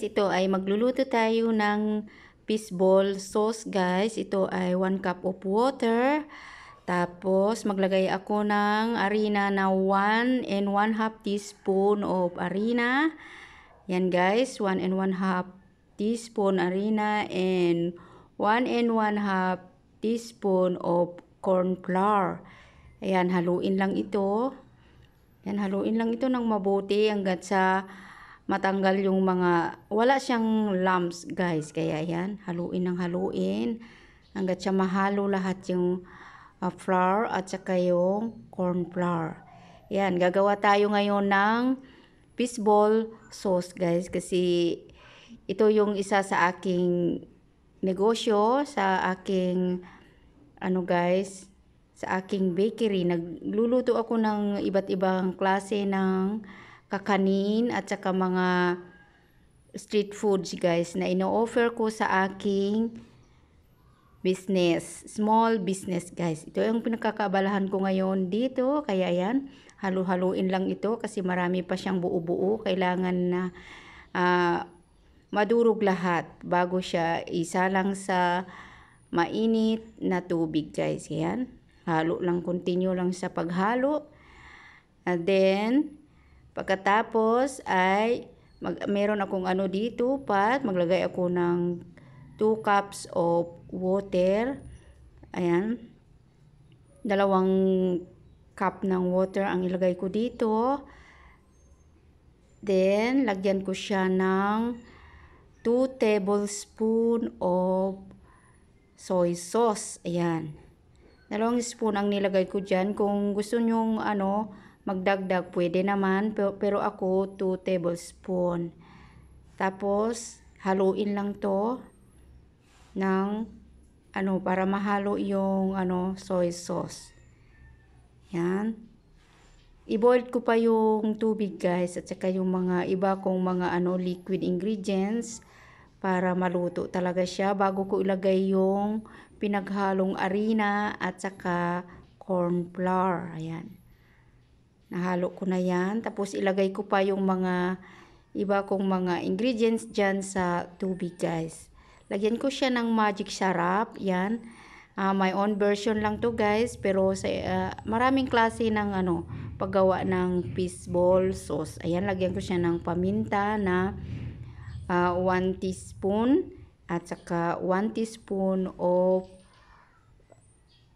ito ay magluluto tayo ng fishball sauce guys. Ito ay 1 cup of water. Tapos maglagay ako ng harina na 1 and 1/2 teaspoon of harina. Yan guys, 1 and 1/2 teaspoon harina and 1 and 1/2 teaspoon of corn flour. Ayan, haluin lang ito. Yan, haluin lang ito ng mabuti hanggat sa matanggal yung mga, wala siyang lumps guys. Kaya yan, haluin ng haluin hanggat sa mahalo lahat yung flour at saka yung corn flour. Yan, gagawa tayo ngayon ng fishball sauce guys. Kasi ito yung isa sa aking negosyo, sa aking guys, sa aking bakery. Nagluluto ako ng iba't ibang klase ng kakanin at saka mga street foods guys na ino-offer ko sa aking business, small business guys. Ito yung pinagkakaabalahan ko ngayon dito. Kaya yan, halu-haluin lang ito kasi marami pa siyang buo-buo. Kailangan na madurog lahat bago siya isalang sa mainit na tubig guys. Yan, halo lang, continue lang sa paghalo. And then pagkatapos ay meron akong dito pat, maglagay ako ng 2 cups of water. Ayan, 2 cup ng water ang ilagay ko dito. Then lagyan ko siya ng 2 tablespoon of soy sauce. Ayan, 2 spoon ang nilagay ko dyan. Kung gusto nyong magdagdag, pwede naman. Pero ako 2 tablespoon. Tapos haluin lang to ng para mahalo yung soy sauce. Yan. I-boil ko pa yung tubig guys at saka yung mga iba kong mga liquid ingredients para maluto talaga siya bago ko ilagay yung pinaghalong harina at saka corn flour. Ayan. Nahalo ko na yan. Tapos ilagay ko pa yung mga iba kong mga ingredients dyan sa tubig guys. Lagyan ko siya ng magic syrup. Yan. My own version lang to guys. Pero sa maraming klase ng paggawa ng fishball sauce. Ayan, lagyan ko siya ng paminta na 1 teaspoon. At saka 1 teaspoon of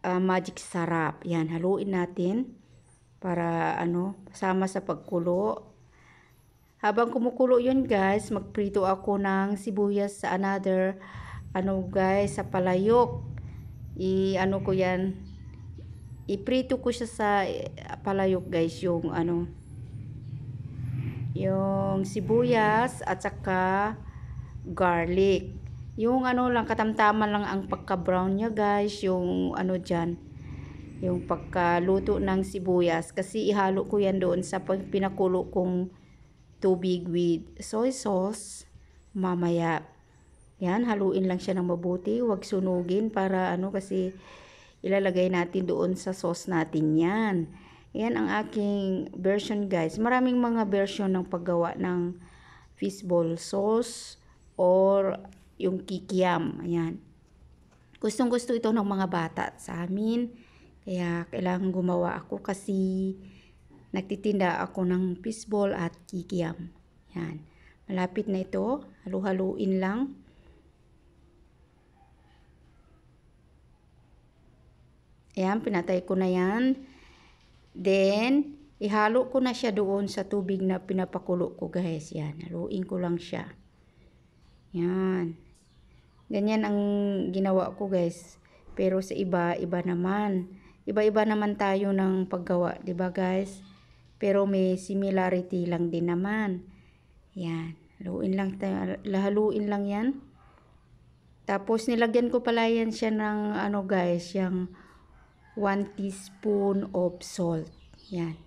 magic syrup. Yan, haluin natin para sama sa pagkulo. Habang kumukulo yun guys, magprito ako ng sibuyas sa another guys, sa palayok. Ko yan, iprito ko siya sa palayok guys, yung yung sibuyas at saka garlic. Yung lang, katamtaman lang ang pagka-brown niya guys, yung dyan, yung pagkaluto ng sibuyas. Kasi ihalo ko yan doon sa pinakulo kong tubig with soy sauce mamaya. Yan, haluin lang siya ng mabuti. Huwag sunugin para kasi ilalagay natin doon sa sauce natin yan. Yan ang aking version guys. Maraming mga version ng paggawa ng fishball sauce or yung kikiam. Ayan. Gustong gusto ito ng mga bata sa amin. Kaya kailangan gumawa ako kasi nagtitinda ako ng fishball at kikiam. Yan. Malapit na ito. Halu-haluin lang. Ayan, pinatay ko na yan. Then, ihalo ko na siya doon sa tubig na pinapakulo ko guys. Yan, haluin ko lang siya. Yan. Ganyan ang ginawa ko guys. Pero sa iba, iba naman. Iba-iba naman tayo ng paggawa, 'di ba guys? Pero may similarity lang din naman. Yan. Haluin lang yan. Tapos nilagyan ko pala yan siya ng guys, yung 1 teaspoon of salt. Yan.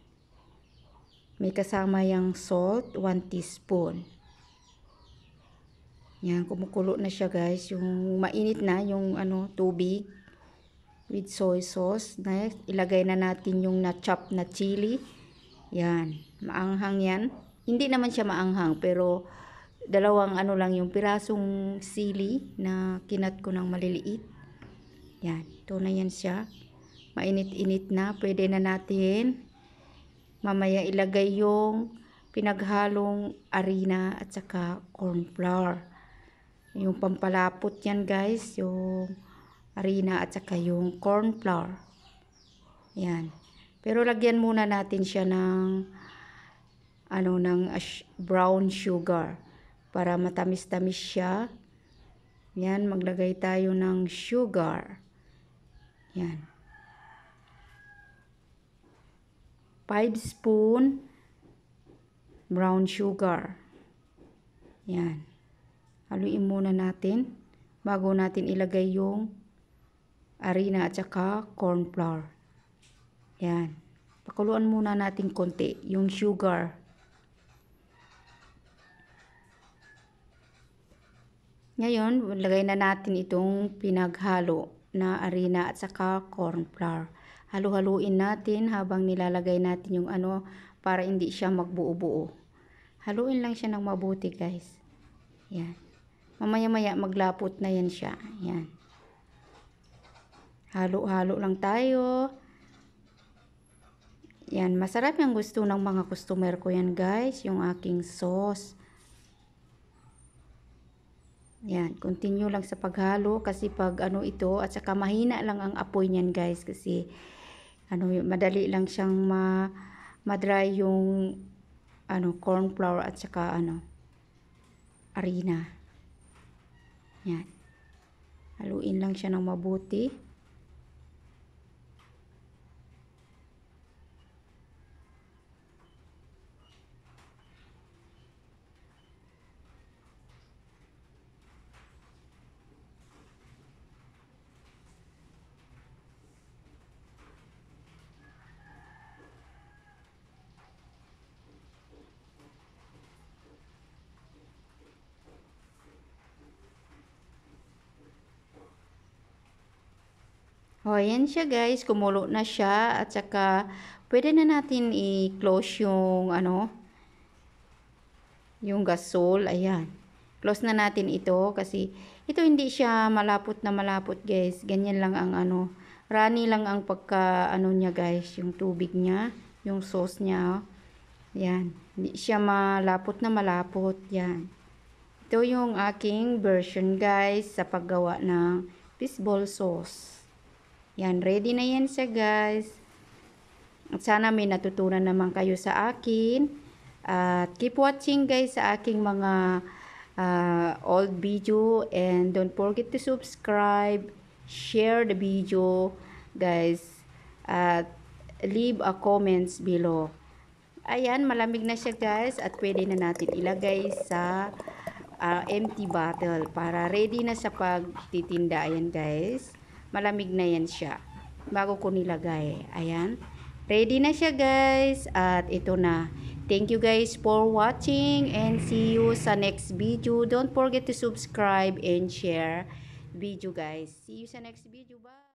May kasama yung salt, 1 teaspoon. Yan, kumukulo na siya guys. Yung mainit na yung tubig with soy sauce. Next, ilagay na natin yung na-chop na chili. Yan, maanghang yan. Hindi naman siya maanghang pero dalawang ano lang yung pirasong sili na kinat ko ng maliliit. Yan, ito na yan siya. Mainit-init na, pwede na natin mamaya ilagay yung pinaghalong harina at saka corn flour. Yung pampalapot yan guys, yung harina at saka yung corn flour. Yan. Pero lagyan muna natin siya ng brown sugar para matamis-tamis siya. Yan, maglagay tayo ng sugar. Yan. 5 spoon brown sugar. Yan. Haluin muna natin bago natin ilagay yung harina at saka corn flour. Yan. Pakuluan muna natin konti yung sugar. Ngayon, lagay na natin itong pinaghalo na harina at saka corn flour. Halu-haluin natin habang nilalagay natin yung para hindi siya magbuo-buo. Haluin lang siya ng mabuti guys. Yan. Mamaya-maya maglapot na yan siya. Yan. Halo-halo lang tayo. Yan. Masarap yung gusto ng mga customer ko yan guys. Yung aking sauce. Yan, continue lang sa paghalo kasi pag ito at saka mahina lang ang apoy niyan guys kasi madali lang siyang ma-dry yung corn flour at saka harina. Yan. Haluin lang siya ng mabuti. O, yan siya guys. Kumulo na siya. At saka, pwede na natin i-close yung, yung gasol. Ayan. Close na natin ito. Kasi, ito hindi siya malapot na malapot guys. Ganyan lang ang runny lang ang pagka, niya guys. Yung tubig niya. Yung sauce niya. Ayan. Hindi siya malapot na malapot. Yan. Ito yung aking version guys sa paggawa ng fishball sauce. Yan, ready na yan siya guys. At sana may natutunan naman kayo sa akin. At keep watching guys sa aking mga old video. And don't forget to subscribe, share the video guys. At leave a comments below. Ayan, malamig na siya guys. At pwede na natin ilagay sa empty bottle para ready na sa pagtitinda. Ayan guys. Malamig na yan siya bago ko nilagay. Ayan. Ready na siya guys. At ito na. Thank you guys for watching and see you sa next video. Don't forget to subscribe and share video guys. See you sa next video. Bye.